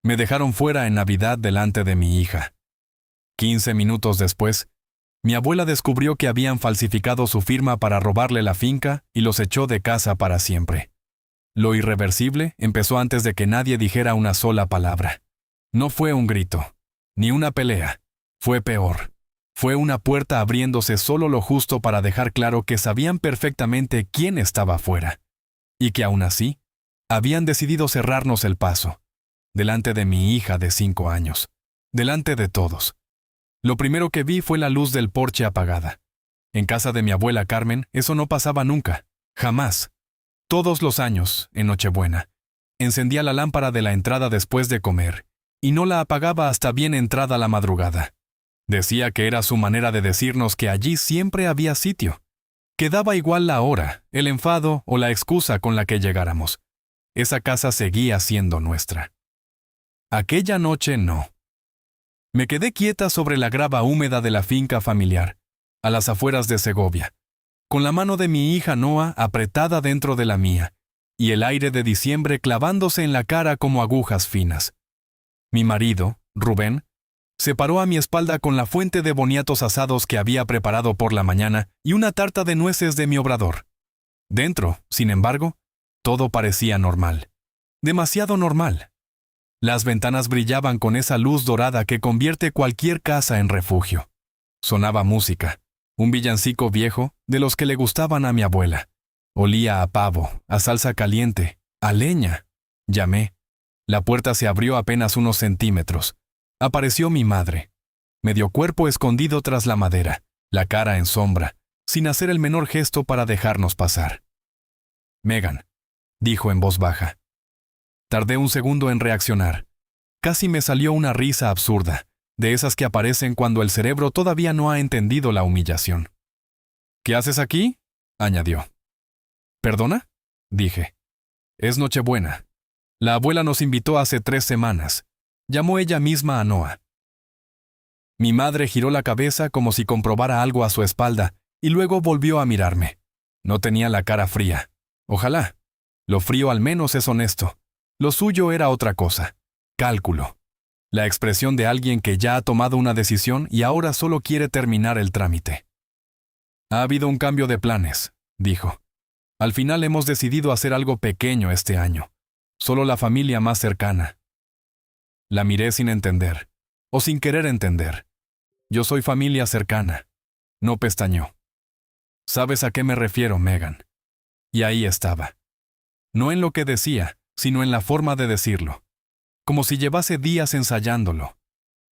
Me dejaron fuera en Navidad delante de mi hija. 15 minutos después, mi abuela descubrió que habían falsificado su firma para robarle la finca y los echó de casa para siempre. Lo irreversible empezó antes de que nadie dijera una sola palabra. No fue un grito, ni una pelea. Fue peor. Fue una puerta abriéndose solo lo justo para dejar claro que sabían perfectamente quién estaba afuera. Y que aún así, habían decidido cerrarnos el paso. Delante de mi hija de 5 años. Delante de todos. Lo primero que vi fue la luz del porche apagada. En casa de mi abuela Carmen, eso no pasaba nunca. Jamás. Todos los años, en Nochebuena, encendía la lámpara de la entrada después de comer, y no la apagaba hasta bien entrada la madrugada. Decía que era su manera de decirnos que allí siempre había sitio. Que daba igual la hora, el enfado o la excusa con la que llegáramos. Esa casa seguía siendo nuestra. Aquella noche no. Me quedé quieta sobre la grava húmeda de la finca familiar, a las afueras de Segovia, con la mano de mi hija Noa apretada dentro de la mía, y el aire de diciembre clavándose en la cara como agujas finas. Mi marido, Rubén, se paró a mi espalda con la fuente de boniatos asados que había preparado por la mañana y una tarta de nueces de mi obrador. Dentro, sin embargo, todo parecía normal. Demasiado normal. Las ventanas brillaban con esa luz dorada que convierte cualquier casa en refugio. Sonaba música, un villancico viejo de los que le gustaban a mi abuela. Olía a pavo, a salsa caliente, a leña. Llamé. La puerta se abrió apenas unos centímetros. Apareció mi madre. Medio cuerpo escondido tras la madera, la cara en sombra, sin hacer el menor gesto para dejarnos pasar. «Megan», dijo en voz baja. Tardé un segundo en reaccionar. Casi me salió una risa absurda, de esas que aparecen cuando el cerebro todavía no ha entendido la humillación. «¿Qué haces aquí?», añadió. «¿Perdona?», dije. «Es Nochebuena. La abuela nos invitó hace 3 semanas. Llamó ella misma a Noa». Mi madre giró la cabeza como si comprobara algo a su espalda y luego volvió a mirarme. No tenía la cara fría. Ojalá. Lo frío al menos es honesto. Lo suyo era otra cosa. Cálculo. La expresión de alguien que ya ha tomado una decisión y ahora solo quiere terminar el trámite. «Ha habido un cambio de planes», dijo. «Al final hemos decidido hacer algo pequeño este año. Solo la familia más cercana». La miré sin entender, o sin querer entender. «Yo soy familia cercana». No pestañeó. «¿Sabes a qué me refiero, Megan?» Y ahí estaba. No en lo que decía, sino en la forma de decirlo. Como si llevase días ensayándolo.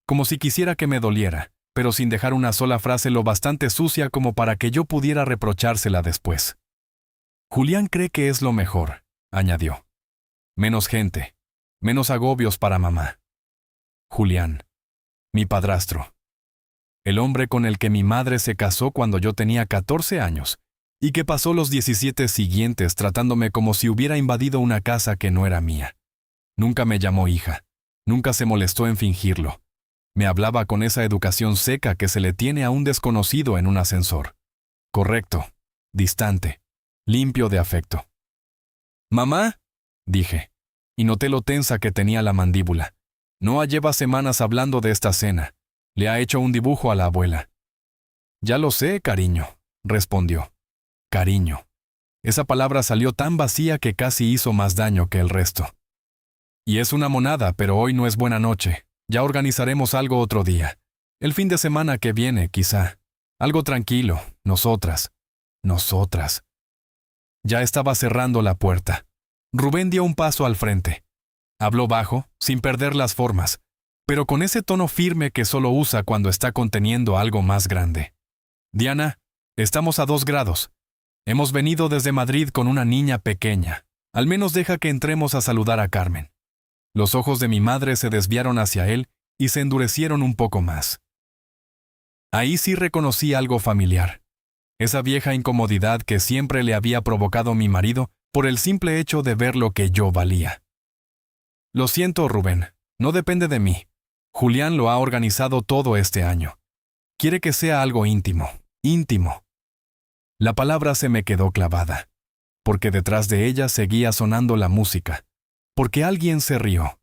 Como si quisiera que me doliera, pero sin dejar una sola frase lo bastante sucia como para que yo pudiera reprochársela después. «Julián cree que es lo mejor», añadió. «Menos gente, menos agobios para mamá». Julián, mi padrastro. El hombre con el que mi madre se casó cuando yo tenía 14 años, y que pasó los 17 siguientes tratándome como si hubiera invadido una casa que no era mía. Nunca me llamó hija, nunca se molestó en fingirlo. Me hablaba con esa educación seca que se le tiene a un desconocido en un ascensor. Correcto, distante, limpio de afecto. «Mamá», dije, y noté lo tensa que tenía la mandíbula. Noa lleva semanas hablando de esta cena. Le ha hecho un dibujo a la abuela. «Ya lo sé, cariño», respondió. Cariño. Esa palabra salió tan vacía que casi hizo más daño que el resto. «Y es una monada, pero hoy no es buena noche. Ya organizaremos algo otro día. El fin de semana que viene, quizá. Algo tranquilo. Nosotras. Nosotras». Ya estaba cerrando la puerta. Rubén dio un paso al frente. Habló bajo, sin perder las formas, pero con ese tono firme que solo usa cuando está conteniendo algo más grande. «Diana, estamos a 2 grados. Hemos venido desde Madrid con una niña pequeña. Al menos deja que entremos a saludar a Carmen». Los ojos de mi madre se desviaron hacia él y se endurecieron un poco más. Ahí sí reconocí algo familiar. Esa vieja incomodidad que siempre le había provocado mi marido por el simple hecho de ver lo que yo valía. «Lo siento, Rubén, no depende de mí. Julián lo ha organizado todo este año. Quiere que sea algo íntimo, íntimo». La palabra se me quedó clavada, porque detrás de ella seguía sonando la música, porque alguien se rió,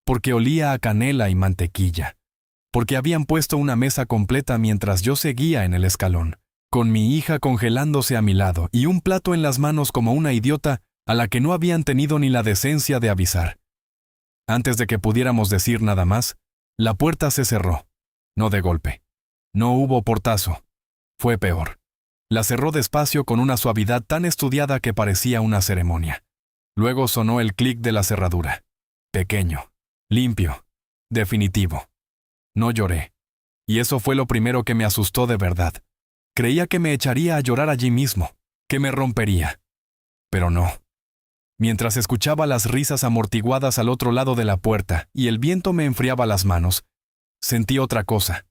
porque olía a canela y mantequilla, porque habían puesto una mesa completa mientras yo seguía en el escalón, con mi hija congelándose a mi lado y un plato en las manos como una idiota a la que no habían tenido ni la decencia de avisar. Antes de que pudiéramos decir nada más, la puerta se cerró, no de golpe. No hubo portazo. Fue peor. La cerró despacio con una suavidad tan estudiada que parecía una ceremonia. Luego sonó el clic de la cerradura. Pequeño, limpio, definitivo. No lloré. Y eso fue lo primero que me asustó de verdad. Creía que me echaría a llorar allí mismo, que me rompería. Pero no. Mientras escuchaba las risas amortiguadas al otro lado de la puerta y el viento me enfriaba las manos, sentí otra cosa.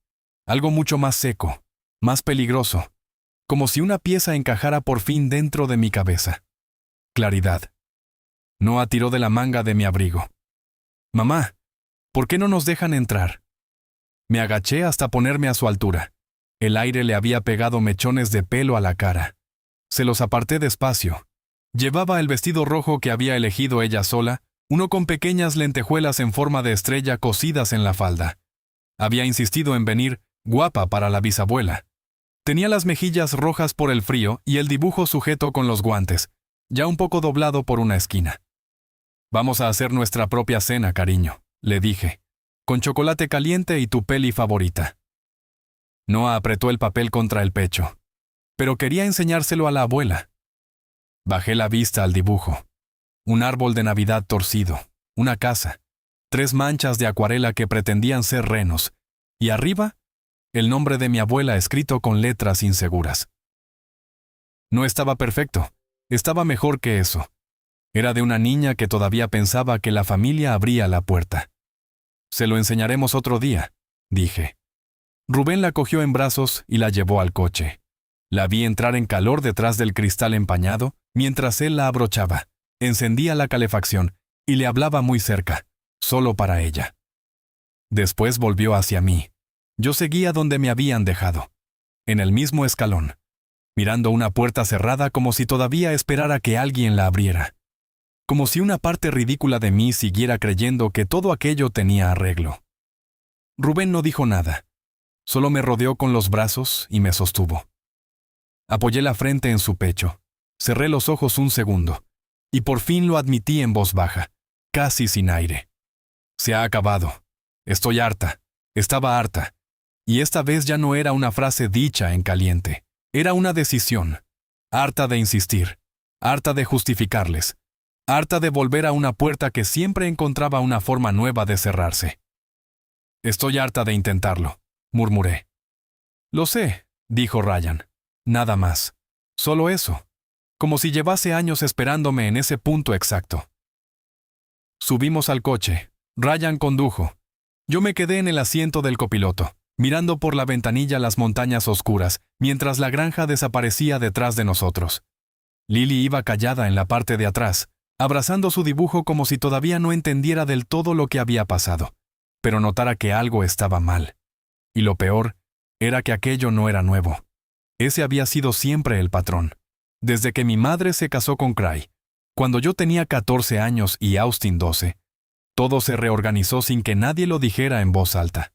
Algo mucho más seco, más peligroso, como si una pieza encajara por fin dentro de mi cabeza. Claridad. Noah tiró de la manga de mi abrigo. «Mamá, ¿por qué no nos dejan entrar?» Me agaché hasta ponerme a su altura. El aire le había pegado mechones de pelo a la cara. Se los aparté despacio. Llevaba el vestido rojo que había elegido ella sola, uno con pequeñas lentejuelas en forma de estrella cosidas en la falda. Había insistido en venir guapa para la bisabuela. Tenía las mejillas rojas por el frío y el dibujo sujeto con los guantes, ya un poco doblado por una esquina. «Vamos a hacer nuestra propia cena, cariño», le dije, «con chocolate caliente y tu peli favorita». Noah apretó el papel contra el pecho, pero quería enseñárselo a la abuela. Bajé la vista al dibujo. Un árbol de Navidad torcido, una casa, 3 manchas de acuarela que pretendían ser renos, y arriba, el nombre de mi abuela escrito con letras inseguras. No estaba perfecto, estaba mejor que eso. Era de una niña que todavía pensaba que la familia abría la puerta. «Se lo enseñaremos otro día», dije. Rubén la cogió en brazos y la llevó al coche. La vi entrar en calor detrás del cristal empañado, mientras él la abrochaba, encendía la calefacción y le hablaba muy cerca, solo para ella. Después volvió hacia mí. Yo seguía donde me habían dejado, en el mismo escalón, mirando una puerta cerrada como si todavía esperara que alguien la abriera. Como si una parte ridícula de mí siguiera creyendo que todo aquello tenía arreglo. Rubén no dijo nada. Solo me rodeó con los brazos y me sostuvo. Apoyé la frente en su pecho, cerré los ojos un segundo, y por fin lo admití en voz baja, casi sin aire. «Se ha acabado. Estoy harta. Estaba harta». Y esta vez ya no era una frase dicha en caliente. Era una decisión. Harta de insistir. Harta de justificarles. Harta de volver a una puerta que siempre encontraba una forma nueva de cerrarse. «Estoy harta de intentarlo», murmuré. «Lo sé», dijo Ryan. «Nada más. Solo eso. Como si llevase años esperándome en ese punto exacto». Subimos al coche. Ryan condujo. Yo me quedé en el asiento del copiloto, mirando por la ventanilla las montañas oscuras, mientras la granja desaparecía detrás de nosotros. Lily iba callada en la parte de atrás, abrazando su dibujo como si todavía no entendiera del todo lo que había pasado, pero notara que algo estaba mal. Y lo peor era que aquello no era nuevo. Ese había sido siempre el patrón. Desde que mi madre se casó con Cray, cuando yo tenía 14 años y Austin 12, todo se reorganizó sin que nadie lo dijera en voz alta.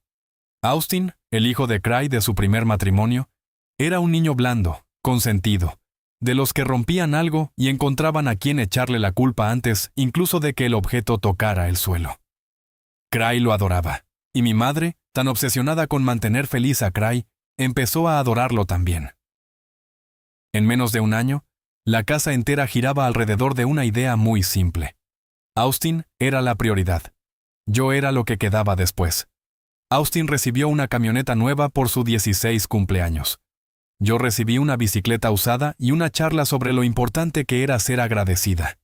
Austin, el hijo de Cray de su primer matrimonio, era un niño blando, consentido, de los que rompían algo y encontraban a quien echarle la culpa antes incluso de que el objeto tocara el suelo. Cray lo adoraba, y mi madre, tan obsesionada con mantener feliz a Cray, empezó a adorarlo también. En menos de un año, la casa entera giraba alrededor de una idea muy simple. Austin era la prioridad. Yo era lo que quedaba después. Austin recibió una camioneta nueva por su 16 cumpleaños. Yo recibí una bicicleta usada y una charla sobre lo importante que era ser agradecida.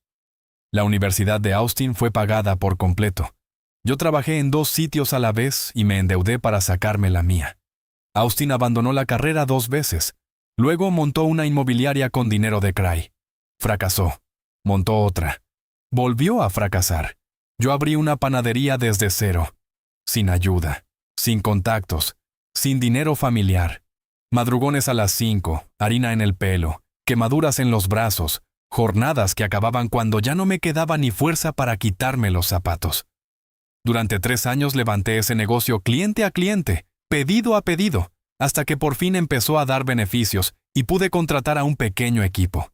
La universidad de Austin fue pagada por completo. Yo trabajé en 2 sitios a la vez y me endeudé para sacarme la mía. Austin abandonó la carrera 2 veces. Luego montó una inmobiliaria con dinero de Cray. Fracasó. Montó otra. Volvió a fracasar. Yo abrí una panadería desde cero. Sin ayuda. Sin contactos. Sin dinero familiar. Madrugones a las 5, harina en el pelo, quemaduras en los brazos, jornadas que acababan cuando ya no me quedaba ni fuerza para quitarme los zapatos. Durante 3 años levanté ese negocio cliente a cliente, pedido a pedido, hasta que por fin empezó a dar beneficios y pude contratar a un pequeño equipo.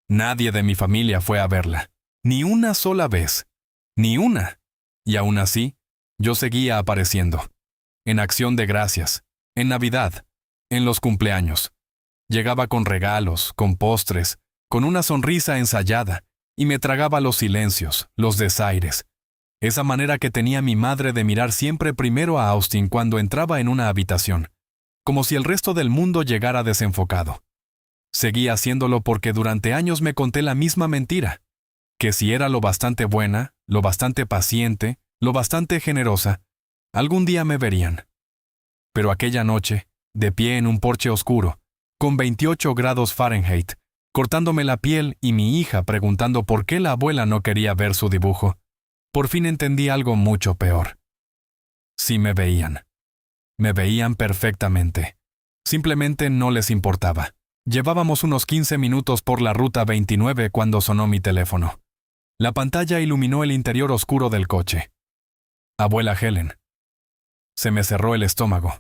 Nadie de mi familia fue a verla. Ni una sola vez. Ni una. Y aún así, yo seguía apareciendo. En acción de gracias, en Navidad, en los cumpleaños. Llegaba con regalos, con postres, con una sonrisa ensayada, y me tragaba los silencios, los desaires. Esa manera que tenía mi madre de mirar siempre primero a Austin cuando entraba en una habitación, como si el resto del mundo llegara desenfocado. Seguí haciéndolo porque durante años me conté la misma mentira, que si era lo bastante buena, lo bastante paciente, lo bastante generosa, algún día me verían. Pero aquella noche, de pie en un porche oscuro, con 28 grados Fahrenheit, cortándome la piel y mi hija preguntando por qué la abuela no quería ver su dibujo, por fin entendí algo mucho peor. Sí me veían. Me veían perfectamente. Simplemente no les importaba. Llevábamos unos 15 minutos por la ruta 29 cuando sonó mi teléfono. La pantalla iluminó el interior oscuro del coche. Abuela Helen. Se me cerró el estómago.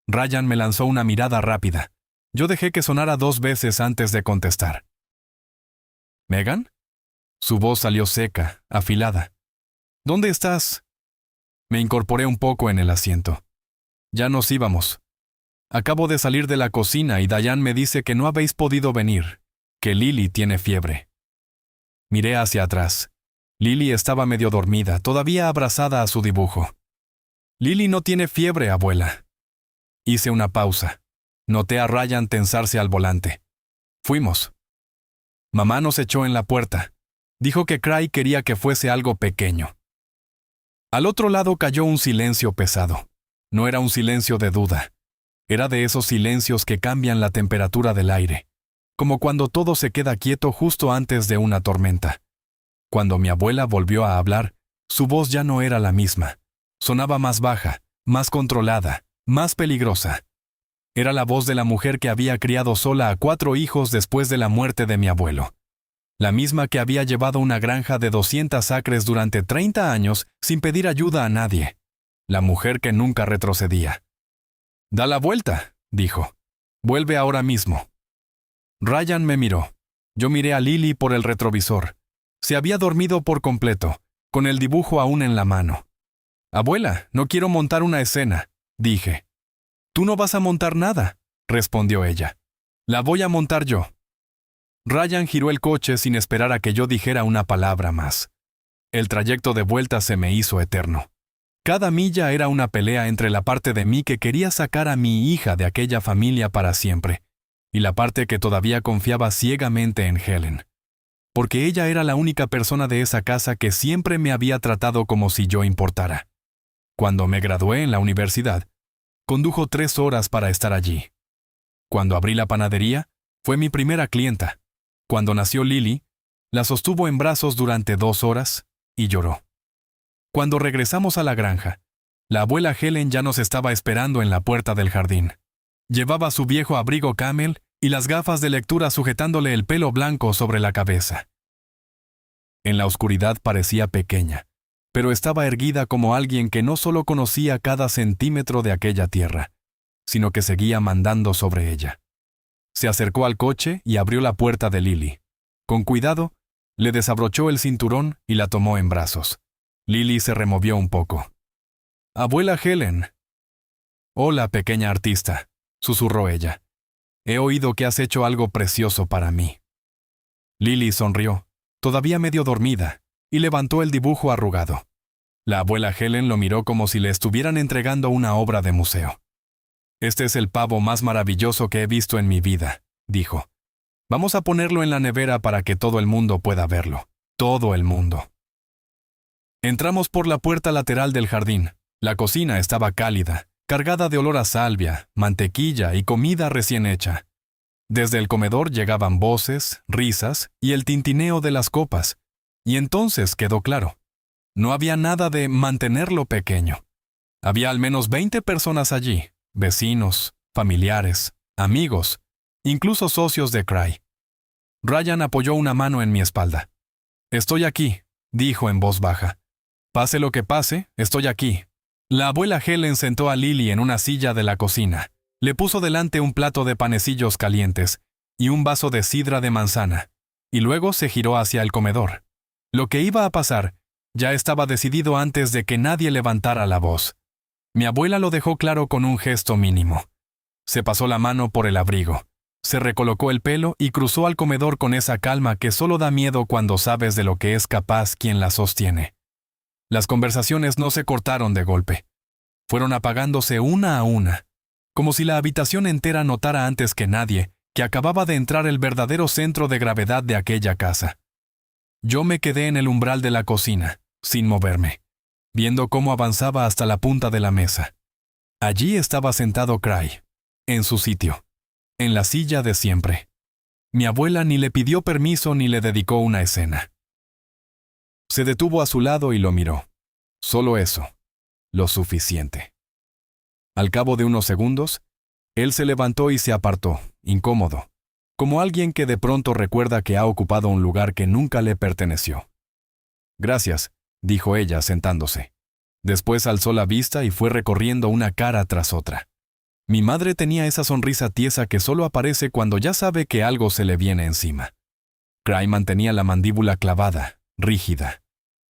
Ryan me lanzó una mirada rápida. Yo dejé que sonara 2 veces antes de contestar. ¿Megan? Su voz salió seca, afilada. ¿Dónde estás? Me incorporé un poco en el asiento. Ya nos íbamos. Acabo de salir de la cocina y Diane me dice que no habéis podido venir, que Lily tiene fiebre. Miré hacia atrás. Lily estaba medio dormida, todavía abrazada a su dibujo. Lily no tiene fiebre, abuela. Hice una pausa. Noté a Ryan tensarse al volante. Fuimos. Mamá nos echó en la puerta. Dijo que Cry quería que fuese algo pequeño. Al otro lado cayó un silencio pesado. No era un silencio de duda. Era de esos silencios que cambian la temperatura del aire, como cuando todo se queda quieto justo antes de una tormenta. Cuando mi abuela volvió a hablar, su voz ya no era la misma. Sonaba más baja, más controlada, más peligrosa. Era la voz de la mujer que había criado sola a 4 hijos después de la muerte de mi abuelo. La misma que había llevado una granja de 200 acres durante 30 años sin pedir ayuda a nadie. La mujer que nunca retrocedía. «Da la vuelta», dijo. «Vuelve ahora mismo». Ryan me miró. Yo miré a Lily por el retrovisor. Se había dormido por completo, con el dibujo aún en la mano. «Abuela, no quiero montar una escena», dije. «Tú no vas a montar nada», respondió ella. «La voy a montar yo». Ryan giró el coche sin esperar a que yo dijera una palabra más. El trayecto de vuelta se me hizo eterno. Cada milla era una pelea entre la parte de mí que quería sacar a mi hija de aquella familia para siempre, y la parte que todavía confiaba ciegamente en Helen. Porque ella era la única persona de esa casa que siempre me había tratado como si yo importara. Cuando me gradué en la universidad, condujo 3 horas para estar allí. Cuando abrí la panadería, fue mi primera clienta. Cuando nació Lily, la sostuvo en brazos durante 2 horas y lloró. Cuando regresamos a la granja, la abuela Helen ya nos estaba esperando en la puerta del jardín. Llevaba su viejo abrigo camel y las gafas de lectura sujetándole el pelo blanco sobre la cabeza. En la oscuridad parecía pequeña, pero estaba erguida como alguien que no solo conocía cada centímetro de aquella tierra, sino que seguía mandando sobre ella. Se acercó al coche y abrió la puerta de Lily. Con cuidado, le desabrochó el cinturón y la tomó en brazos. Lily se removió un poco. «Abuela Helen». «Hola, pequeña artista», susurró ella. «He oído que has hecho algo precioso para mí». Lily sonrió, todavía medio dormida, y levantó el dibujo arrugado. La abuela Helen lo miró como si le estuvieran entregando una obra de museo. «Este es el pavo más maravilloso que he visto en mi vida», dijo. «Vamos a ponerlo en la nevera para que todo el mundo pueda verlo. Todo el mundo». Entramos por la puerta lateral del jardín. La cocina estaba cálida, cargada de olor a salvia, mantequilla y comida recién hecha. Desde el comedor llegaban voces, risas y el tintineo de las copas. Y entonces quedó claro. No había nada de mantenerlo pequeño. Había al menos 20 personas allí, vecinos, familiares, amigos, incluso socios de Cry. Ryan apoyó una mano en mi espalda. «Estoy aquí», dijo en voz baja. Pase lo que pase, estoy aquí. La abuela Helen sentó a Lily en una silla de la cocina. Le puso delante un plato de panecillos calientes y un vaso de sidra de manzana, y luego se giró hacia el comedor. Lo que iba a pasar ya estaba decidido antes de que nadie levantara la voz. Mi abuela lo dejó claro con un gesto mínimo. Se pasó la mano por el abrigo, se recolocó el pelo y cruzó al comedor con esa calma que solo da miedo cuando sabes de lo que es capaz quien la sostiene. Las conversaciones no se cortaron de golpe. Fueron apagándose una a una, como si la habitación entera notara antes que nadie que acababa de entrar el verdadero centro de gravedad de aquella casa. Yo me quedé en el umbral de la cocina, sin moverme, viendo cómo avanzaba hasta la punta de la mesa. Allí estaba sentado Cray, en su sitio, en la silla de siempre. Mi abuela ni le pidió permiso ni le dedicó una escena. Se detuvo a su lado y lo miró. Solo eso, lo suficiente. Al cabo de unos segundos, él se levantó y se apartó, incómodo, como alguien que de pronto recuerda que ha ocupado un lugar que nunca le perteneció. Gracias, dijo ella sentándose. Después alzó la vista y fue recorriendo una cara tras otra. Mi madre tenía esa sonrisa tiesa que solo aparece cuando ya sabe que algo se le viene encima. Cray mantenía la mandíbula clavada, rígida.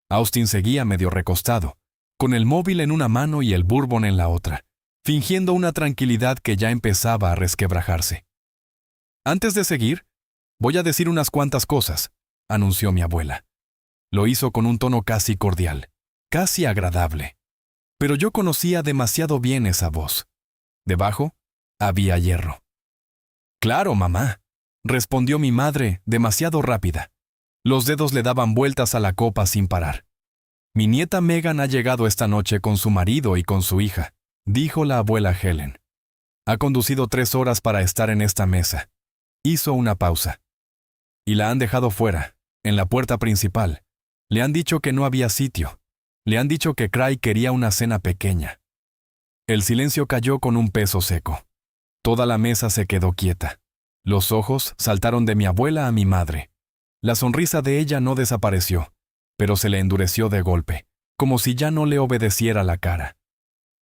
Austin seguía medio recostado, con el móvil en una mano y el bourbon en la otra, fingiendo una tranquilidad que ya empezaba a resquebrajarse. Antes de seguir, voy a decir unas cuantas cosas, anunció mi abuela. Lo hizo con un tono casi cordial, casi agradable. Pero yo conocía demasiado bien esa voz. Debajo había hierro. Claro, mamá, respondió mi madre, demasiado rápida. Los dedos le daban vueltas a la copa sin parar. Mi nieta Megan ha llegado esta noche con su marido y con su hija, dijo la abuela Helen. Ha conducido 3 horas para estar en esta mesa. Hizo una pausa. Y la han dejado fuera, en la puerta principal. Le han dicho que no había sitio. Le han dicho que Cray quería una cena pequeña. El silencio cayó con un peso seco. Toda la mesa se quedó quieta. Los ojos saltaron de mi abuela a mi madre. La sonrisa de ella no desapareció, pero se le endureció de golpe, como si ya no le obedeciera la cara.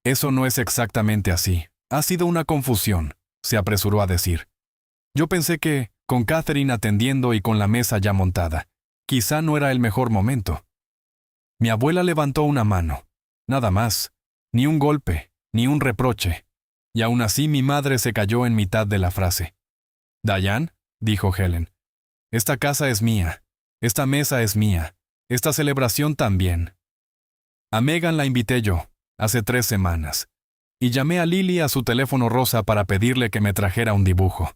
Eso no es exactamente así. Ha sido una confusión, se apresuró a decir. Yo pensé que, con Catherine atendiendo y con la mesa ya montada, quizá no era el mejor momento. Mi abuela levantó una mano. Nada más. Ni un golpe, ni un reproche. Y aún así mi madre se cayó en mitad de la frase. «Diane», dijo Helen, «esta casa es mía. Esta mesa es mía. Esta celebración también. A Megan la invité yo, hace 3 semanas. Y llamé a Lily a su teléfono rosa para pedirle que me trajera un dibujo.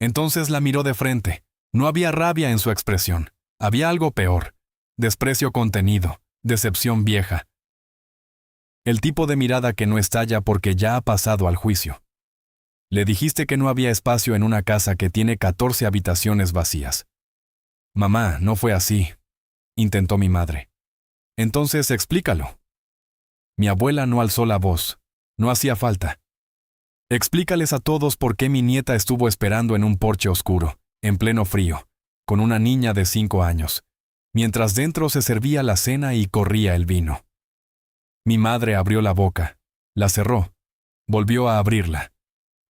Entonces la miró de frente. No había rabia en su expresión. Había algo peor. Desprecio contenido. Decepción vieja. El tipo de mirada que no estalla porque ya ha pasado al juicio. Le dijiste que no había espacio en una casa que tiene 14 habitaciones vacías. Mamá, no fue así, intentó mi madre. Entonces explícalo. Mi abuela no alzó la voz. No hacía falta. Explícales a todos por qué mi nieta estuvo esperando en un porche oscuro, en pleno frío, con una niña de 5 años, mientras dentro se servía la cena y corría el vino. Mi madre abrió la boca, la cerró, volvió a abrirla.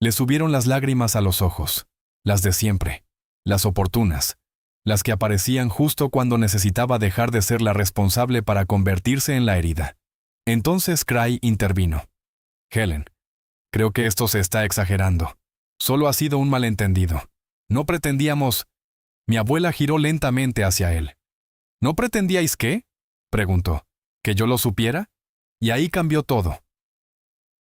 Le subieron las lágrimas a los ojos, las de siempre, las oportunas, las que aparecían justo cuando necesitaba dejar de ser la responsable para convertirse en la herida. Entonces Cray intervino. Helen, creo que esto se está exagerando. Solo ha sido un malentendido. No pretendíamos... Mi abuela giró lentamente hacia él. ¿No pretendíais qué? Preguntó. ¿Que yo lo supiera? Y ahí cambió todo.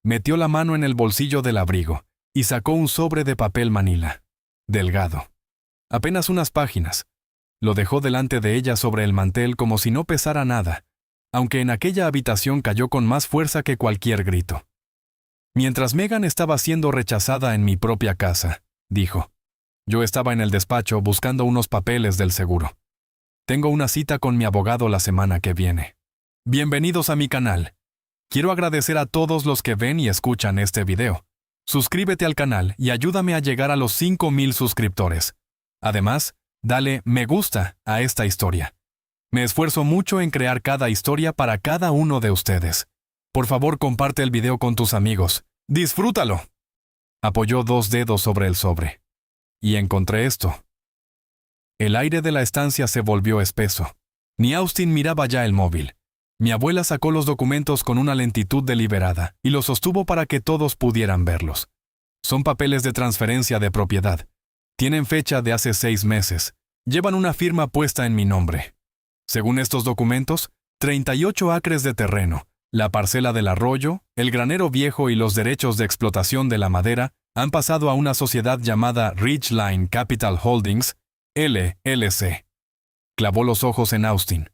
Metió la mano en el bolsillo del abrigo y sacó un sobre de papel manila, delgado. Apenas unas páginas. Lo dejó delante de ella sobre el mantel como si no pesara nada, aunque en aquella habitación cayó con más fuerza que cualquier grito. Mientras Megan estaba siendo rechazada en mi propia casa, dijo. Yo estaba en el despacho buscando unos papeles del seguro. Tengo una cita con mi abogado la semana que viene. Bienvenidos a mi canal. Quiero agradecer a todos los que ven y escuchan este video. Suscríbete al canal y ayúdame a llegar a los 5,000 suscriptores. Además, dale me gusta a esta historia. Me esfuerzo mucho en crear cada historia para cada uno de ustedes. Por favor, comparte el video con tus amigos. ¡Disfrútalo! Apoyó 2 dedos sobre el sobre. Y encontré esto. El aire de la estancia se volvió espeso. Ni Austin miraba ya el móvil. Mi abuela sacó los documentos con una lentitud deliberada y los sostuvo para que todos pudieran verlos. Son papeles de transferencia de propiedad. Tienen fecha de hace 6 meses. Llevan una firma puesta en mi nombre. Según estos documentos, 38 acres de terreno, la parcela del arroyo, el granero viejo y los derechos de explotación de la madera han pasado a una sociedad llamada Ridgeline Capital Holdings, LLC. Clavó los ojos en Austin.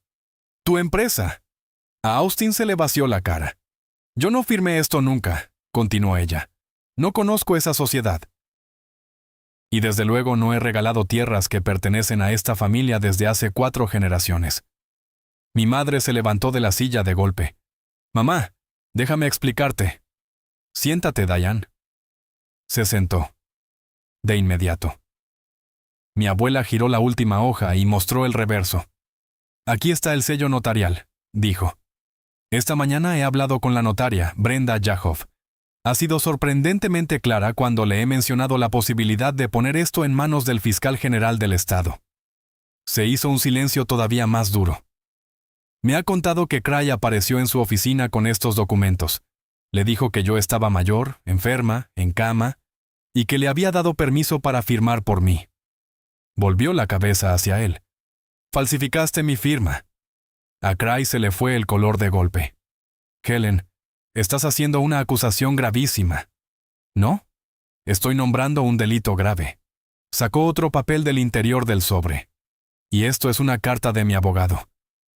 «¿Tu empresa?» A Austin se le vació la cara. «Yo no firmé esto nunca», continuó ella. «No conozco esa sociedad. Y desde luego no he regalado tierras que pertenecen a esta familia desde hace 4 generaciones». Mi madre se levantó de la silla de golpe. «Mamá, déjame explicarte». «Siéntate, Diane». Se sentó. De inmediato. Mi abuela giró la última hoja y mostró el reverso. «Aquí está el sello notarial», dijo. «Esta mañana he hablado con la notaria, Brenda Jahoff. Ha sido sorprendentemente clara cuando le he mencionado la posibilidad de poner esto en manos del fiscal general del estado». Se hizo un silencio todavía más duro. Me ha contado que Cray apareció en su oficina con estos documentos. Le dijo que yo estaba mayor, enferma, en cama, y que le había dado permiso para firmar por mí. Volvió la cabeza hacia él. «Falsificaste mi firma». A Cray se le fue el color de golpe. «Helen, estás haciendo una acusación gravísima». «¿No? Estoy nombrando un delito grave». Sacó otro papel del interior del sobre. «Y esto es una carta de mi abogado.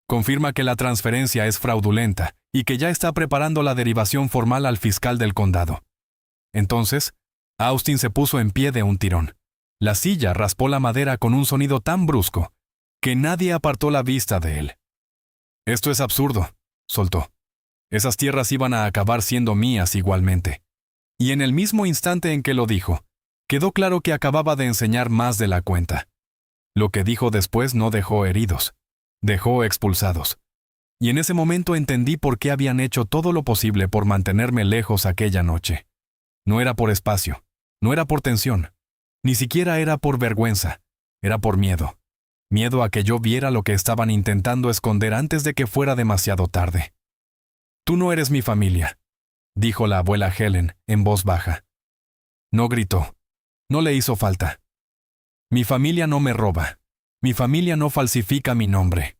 Confirma que la transferencia es fraudulenta y que ya está preparando la derivación formal al fiscal del condado». Entonces, Austin se puso en pie de un tirón. La silla raspó la madera con un sonido tan brusco que nadie apartó la vista de él. «Esto es absurdo», soltó. «Esas tierras iban a acabar siendo mías igualmente». Y en el mismo instante en que lo dijo, quedó claro que acababa de enseñar más de la cuenta. Lo que dijo después no dejó heridos, dejó expulsados. Y en ese momento entendí por qué habían hecho todo lo posible por mantenerme lejos aquella noche. No era por espacio, no era por tensión, ni siquiera era por vergüenza, era por miedo. Miedo a que yo viera lo que estaban intentando esconder antes de que fuera demasiado tarde. «Tú no eres mi familia», dijo la abuela Helen en voz baja. No gritó. No le hizo falta. «Mi familia no me roba. Mi familia no falsifica mi nombre.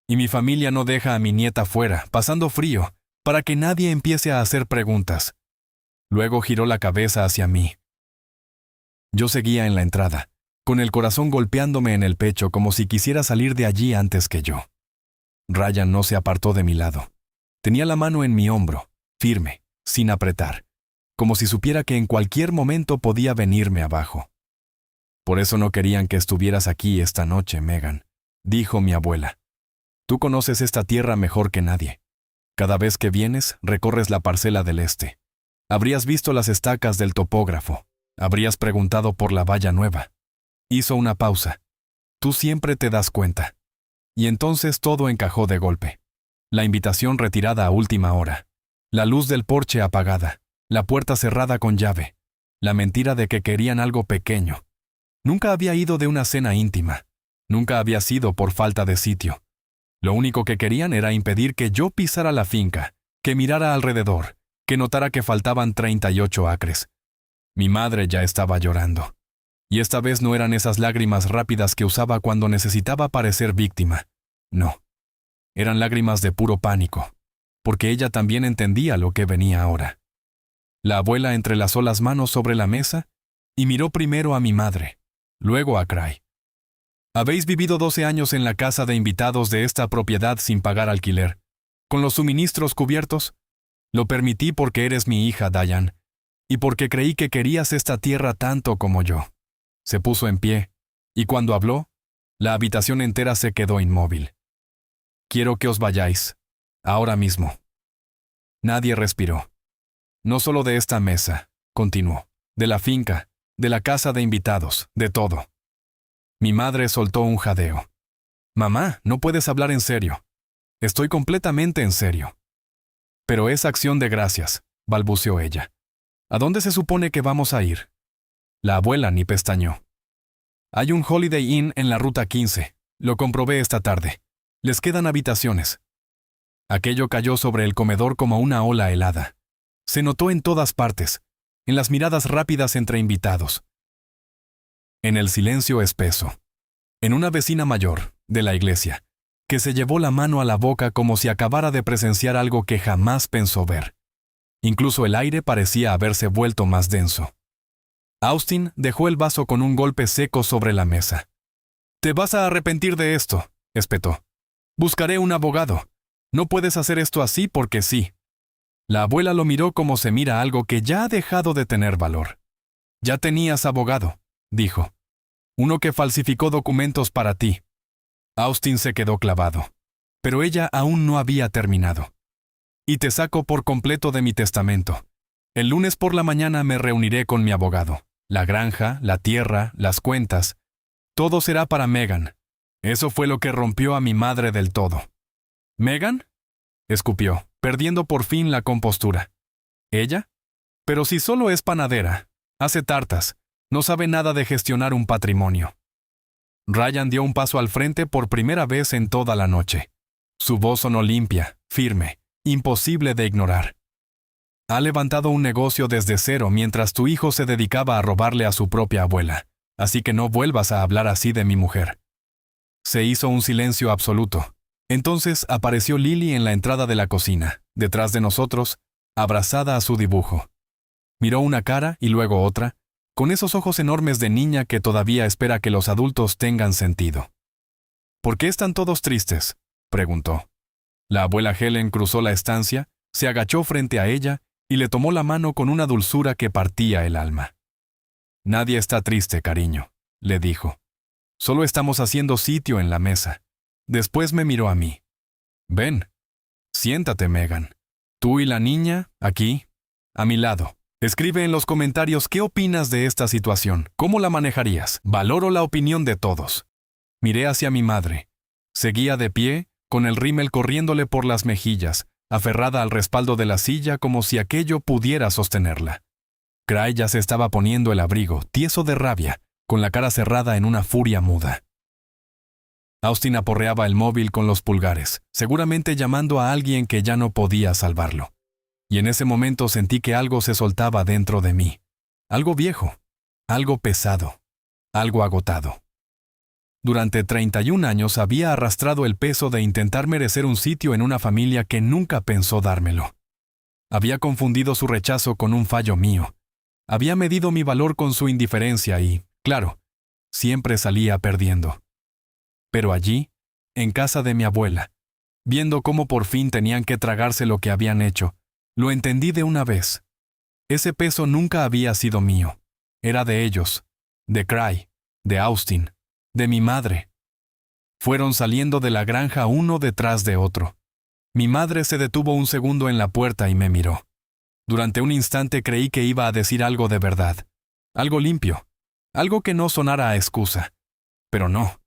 Y mi familia no deja a mi nieta fuera, pasando frío, para que nadie empiece a hacer preguntas». Luego giró la cabeza hacia mí. Yo seguía en la entrada, con el corazón golpeándome en el pecho como si quisiera salir de allí antes que yo. Ryan no se apartó de mi lado. Tenía la mano en mi hombro, firme, sin apretar, como si supiera que en cualquier momento podía venirme abajo. «Por eso no querían que estuvieras aquí esta noche, Megan», dijo mi abuela. «Tú conoces esta tierra mejor que nadie. Cada vez que vienes, recorres la parcela del este. Habrías visto las estacas del topógrafo. Habrías preguntado por la valla nueva». Hizo una pausa. «Tú siempre te das cuenta». Y entonces todo encajó de golpe. La invitación retirada a última hora. La luz del porche apagada. La puerta cerrada con llave. La mentira de que querían algo pequeño. Nunca había ido de una cena íntima. Nunca había sido por falta de sitio. Lo único que querían era impedir que yo pisara la finca, que mirara alrededor, que notara que faltaban 38 acres. Mi madre ya estaba llorando. Y esta vez no eran esas lágrimas rápidas que usaba cuando necesitaba parecer víctima. No. Eran lágrimas de puro pánico, porque ella también entendía lo que venía ahora. La abuela entrelazó las manos sobre la mesa y miró primero a mi madre, luego a Cray. «Habéis vivido 12 años en la casa de invitados de esta propiedad sin pagar alquiler, con los suministros cubiertos. Lo permití porque eres mi hija, Diane, y porque creí que querías esta tierra tanto como yo». Se puso en pie, y cuando habló, la habitación entera se quedó inmóvil. «Quiero que os vayáis, ahora mismo». Nadie respiró. «No solo de esta mesa», continuó, «de la finca, de la casa de invitados, de todo». Mi madre soltó un jadeo. Mamá, no puedes hablar en serio. Estoy completamente en serio. Pero es acción de gracias, balbuceó ella. ¿A dónde se supone que vamos a ir? La abuela ni pestañeó. Hay un Holiday Inn en la ruta 15. Lo comprobé esta tarde. Les quedan habitaciones. Aquello cayó sobre el comedor como una ola helada. Se notó en todas partes, en las miradas rápidas entre invitados. En el silencio espeso. En una vecina mayor, de la iglesia, que se llevó la mano a la boca como si acabara de presenciar algo que jamás pensó ver. Incluso el aire parecía haberse vuelto más denso. Austin dejó el vaso con un golpe seco sobre la mesa. «Te vas a arrepentir de esto», espetó. «Buscaré un abogado. No puedes hacer esto así porque sí». La abuela lo miró como se mira algo que ya ha dejado de tener valor. «Ya tenías abogado», dijo. «Uno que falsificó documentos para ti». Austin se quedó clavado. Pero ella aún no había terminado. «Y te saco por completo de mi testamento. El lunes por la mañana me reuniré con mi abogado. La granja, la tierra, las cuentas. Todo será para Megan. Eso fue lo que rompió a mi madre del todo». «¿Megan?», escupió, perdiendo por fin la compostura. ¿Ella? Pero si solo es panadera, hace tartas, no sabe nada de gestionar un patrimonio. Ryan dio un paso al frente por primera vez en toda la noche. Su voz sonó limpia, firme, imposible de ignorar. «Ha levantado un negocio desde cero mientras tu hijo se dedicaba a robarle a su propia abuela, así que no vuelvas a hablar así de mi mujer». Se hizo un silencio absoluto. Entonces apareció Lily en la entrada de la cocina, detrás de nosotros, abrazada a su dibujo. Miró una cara y luego otra, con esos ojos enormes de niña que todavía espera que los adultos tengan sentido. «¿Por qué están todos tristes?», preguntó. La abuela Helen cruzó la estancia, se agachó frente a ella y le tomó la mano con una dulzura que partía el alma. «Nadie está triste, cariño», le dijo. «Solo estamos haciendo sitio en la mesa». Después me miró a mí. «Ven. Siéntate, Megan. Tú y la niña, aquí, a mi lado. Escribe en los comentarios qué opinas de esta situación. ¿Cómo la manejarías? Valoro la opinión de todos». Miré hacia mi madre. Seguía de pie, con el rímel corriéndole por las mejillas, aferrada al respaldo de la silla como si aquello pudiera sostenerla. Cray ya se estaba poniendo el abrigo, tieso de rabia, con la cara cerrada en una furia muda. Austin aporreaba el móvil con los pulgares, seguramente llamando a alguien que ya no podía salvarlo. Y en ese momento sentí que algo se soltaba dentro de mí. Algo viejo, algo pesado, algo agotado. Durante 31 años había arrastrado el peso de intentar merecer un sitio en una familia que nunca pensó dármelo. Había confundido su rechazo con un fallo mío. Había medido mi valor con su indiferencia y, claro, siempre salía perdiendo. Pero allí, en casa de mi abuela, viendo cómo por fin tenían que tragarse lo que habían hecho, lo entendí de una vez. Ese peso nunca había sido mío. Era de ellos, de Cray, de Austin, de mi madre. Fueron saliendo de la granja uno detrás de otro. Mi madre se detuvo un segundo en la puerta y me miró. Durante un instante creí que iba a decir algo de verdad, algo limpio, algo que no sonara a excusa. Pero no.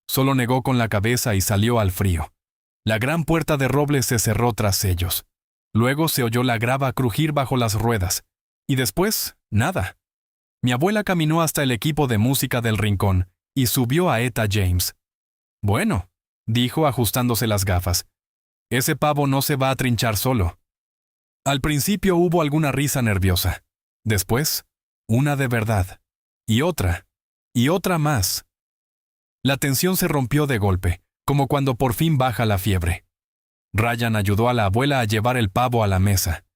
Solo negó con la cabeza y salió al frío. La gran puerta de roble se cerró tras ellos. Luego se oyó la grava crujir bajo las ruedas. Y después, nada. Mi abuela caminó hasta el equipo de música del rincón y subió a Etta James. «Bueno», dijo ajustándose las gafas, «ese pavo no se va a trinchar solo». Al principio hubo alguna risa nerviosa. Después, una de verdad. Y otra más. La tensión se rompió de golpe, como cuando por fin baja la fiebre. Ryan ayudó a la abuela a llevar el pavo a la mesa.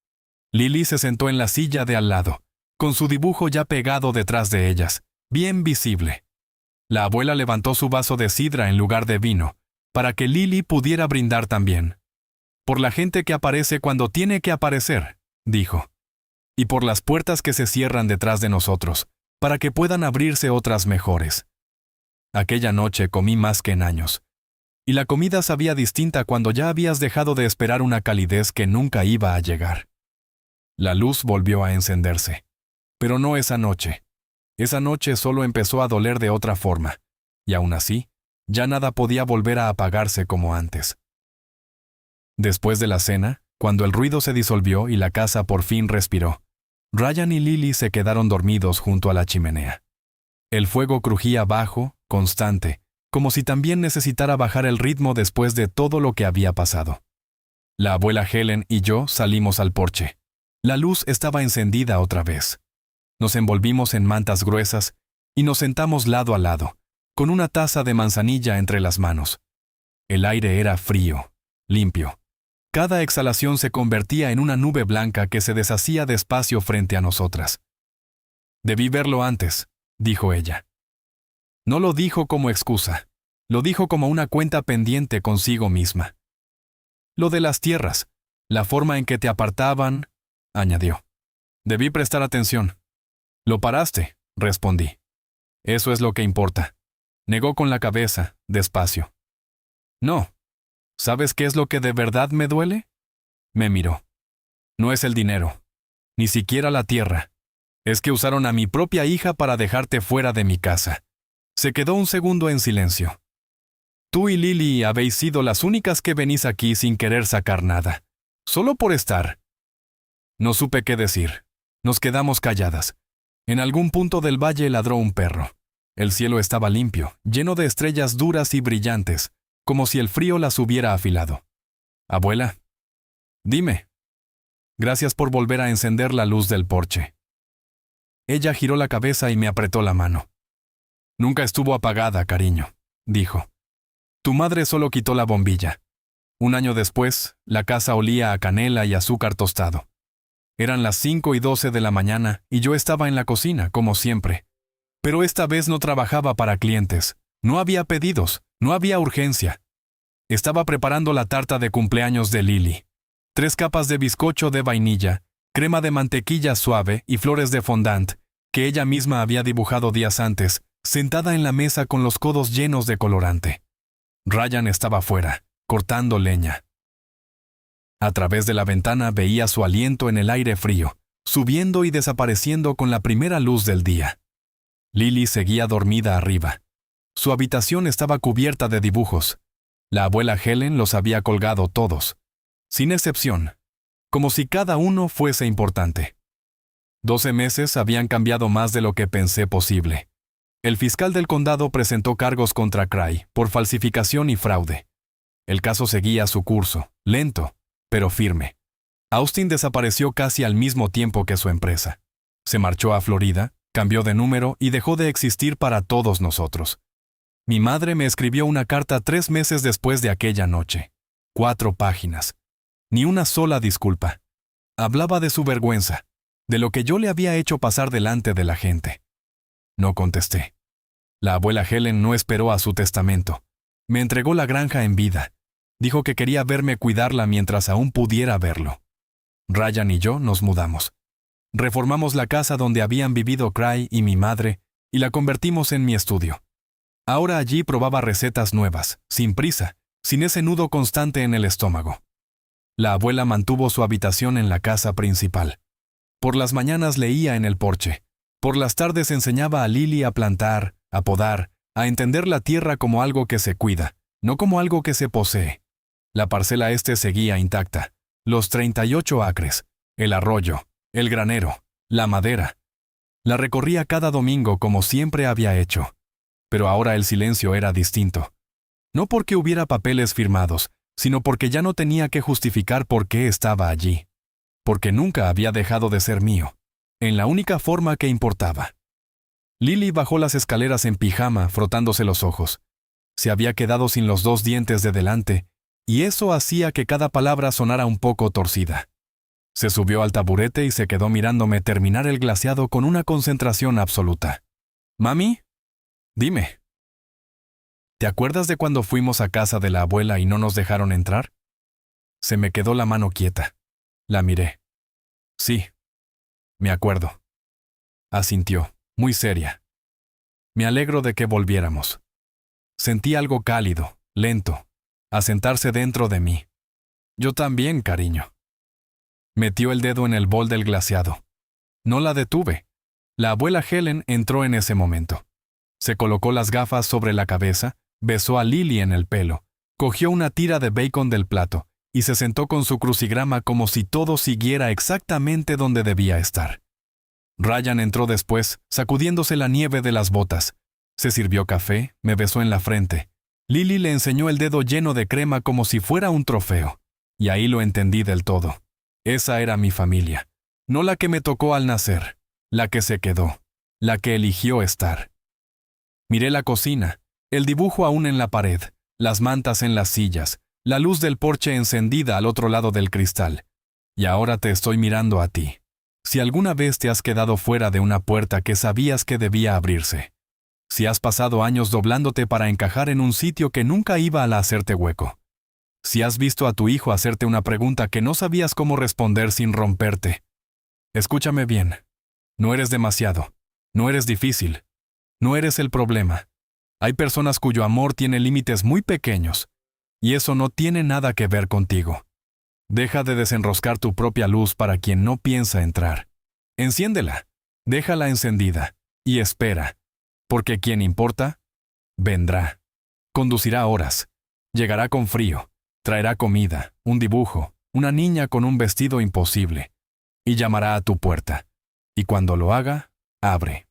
Lily se sentó en la silla de al lado, con su dibujo ya pegado detrás de ellas, bien visible. La abuela levantó su vaso de sidra en lugar de vino, para que Lily pudiera brindar también. «Por la gente que aparece cuando tiene que aparecer», dijo. «Y por las puertas que se cierran detrás de nosotros, para que puedan abrirse otras mejores». Aquella noche comí más que en años. Y la comida sabía distinta cuando ya habías dejado de esperar una calidez que nunca iba a llegar. La luz volvió a encenderse. Pero no esa noche. Esa noche solo empezó a doler de otra forma. Y aún así, Ya nada podía volver a apagarse como antes. Después de la cena, cuando el ruido se disolvió y la casa por fin respiró, Ryan y Lily se quedaron dormidos junto a la chimenea. El fuego crujía bajo, constante, como si también necesitara bajar el ritmo después de todo lo que había pasado. La abuela Helen y yo salimos al porche. La luz estaba encendida otra vez. Nos envolvimos en mantas gruesas y nos sentamos lado a lado, con una taza de manzanilla entre las manos. El aire era frío, limpio. Cada exhalación se convertía en una nube blanca que se deshacía despacio frente a nosotras. «Debí verlo antes», dijo ella. No lo dijo como excusa, lo dijo como una cuenta pendiente consigo misma. «Lo de las tierras, la forma en que te apartaban», añadió. «Debí prestar atención». «Lo paraste», respondí. «Eso es lo que importa». Negó con la cabeza, despacio. «No. ¿Sabes qué es lo que de verdad me duele?». Me miró. «No es el dinero, ni siquiera la tierra. Es que usaron a mi propia hija para dejarte fuera de mi casa». Se quedó un segundo en silencio. «Tú y Lily habéis sido las únicas que venís aquí sin querer sacar nada. Solo por estar». No supe qué decir. Nos quedamos calladas. En algún punto del valle ladró un perro. El cielo estaba limpio, lleno de estrellas duras y brillantes, como si el frío las hubiera afilado. «Abuela». «Dime». «Gracias por volver a encender la luz del porche». Ella giró la cabeza y me apretó la mano. «Nunca estuvo apagada, cariño», dijo. «Tu madre solo quitó la bombilla». Un año después, la casa olía a canela y azúcar tostado. Eran las 5:12 de la mañana y yo estaba en la cocina, como siempre. Pero esta vez no trabajaba para clientes. No había pedidos, no había urgencia. Estaba preparando la tarta de cumpleaños de Lily. 3 capas de bizcocho de vainilla, crema de mantequilla suave y flores de fondant, que ella misma había dibujado días antes, sentada en la mesa con los codos llenos de colorante. Ryan estaba fuera, cortando leña. A través de la ventana veía su aliento en el aire frío, subiendo y desapareciendo con la primera luz del día. Lily seguía dormida arriba. Su habitación estaba cubierta de dibujos. La abuela Helen los había colgado todos, sin excepción, como si cada uno fuese importante. 12 meses habían cambiado más de lo que pensé posible. El fiscal del condado presentó cargos contra Cray por falsificación y fraude. El caso seguía su curso, lento, pero firme. Austin desapareció casi al mismo tiempo que su empresa. Se marchó a Florida, cambió de número y dejó de existir para todos nosotros. Mi madre me escribió una carta 3 meses después de aquella noche. 4 páginas. Ni una sola disculpa. Hablaba de su vergüenza, de lo que yo le había hecho pasar delante de la gente. No contesté. La abuela Helen no esperó a su testamento. Me entregó la granja en vida. Dijo que quería verme cuidarla mientras aún pudiera verlo. Ryan y yo nos mudamos. Reformamos la casa donde habían vivido Cray y mi madre y la convertimos en mi estudio. Ahora allí probaba recetas nuevas, sin prisa, sin ese nudo constante en el estómago. La abuela mantuvo su habitación en la casa principal. Por las mañanas leía en el porche. Por las tardes enseñaba a Lily a plantar, a podar, a entender la tierra como algo que se cuida, no como algo que se posee. La parcela seguía intacta. Los 38 acres, el arroyo, el granero, la madera. La recorría cada domingo como siempre había hecho. Pero ahora el silencio era distinto. No porque hubiera papeles firmados, sino porque ya no tenía que justificar por qué estaba allí. Porque nunca había dejado de ser mío, en la única forma que importaba. Lily bajó las escaleras en pijama, frotándose los ojos. Se había quedado sin los 2 dientes de delante, y eso hacía que cada palabra sonara un poco torcida. Se subió al taburete y se quedó mirándome terminar el glaseado con una concentración absoluta. «Mami, dime. ¿Te acuerdas de cuando fuimos a casa de la abuela y no nos dejaron entrar?». Se me quedó la mano quieta. La miré. «Sí, me acuerdo». Asintió, muy seria. «Me alegro de que volviéramos». Sentí algo cálido, lento, asentarse dentro de mí. «Yo también, cariño». Metió el dedo en el bol del glaseado. No la detuve. La abuela Helen entró en ese momento. Se colocó las gafas sobre la cabeza, Besó a Lily en el pelo, cogió una tira de bacon del plato y se sentó con su crucigrama como si todo siguiera exactamente donde debía estar. Ryan entró después, sacudiéndose la nieve de las botas. Se sirvió café, me besó en la frente. Lily le enseñó el dedo lleno de crema como si fuera un trofeo. Y ahí lo entendí del todo. Esa era mi familia. No la que me tocó al nacer, la que se quedó, la que eligió estar. Miré la cocina, el dibujo aún en la pared, las mantas en las sillas, la luz del porche encendida al otro lado del cristal. Y ahora te estoy mirando a ti. Si alguna vez te has quedado fuera de una puerta que sabías que debía abrirse. Si has pasado años doblándote para encajar en un sitio que nunca iba a hacerte hueco. Si has visto a tu hijo hacerte una pregunta que no sabías cómo responder sin romperte. Escúchame bien. No eres demasiado. No eres difícil. No eres el problema. Hay personas cuyo amor tiene límites muy pequeños. Y eso no tiene nada que ver contigo. Deja de desenroscar tu propia luz para quien no piensa entrar. Enciéndela. Déjala encendida. Y espera. Porque quien importa, vendrá. Conducirá horas. Llegará con frío. Traerá comida, un dibujo, una niña con un vestido imposible. Y llamará a tu puerta. Y cuando lo haga, abre.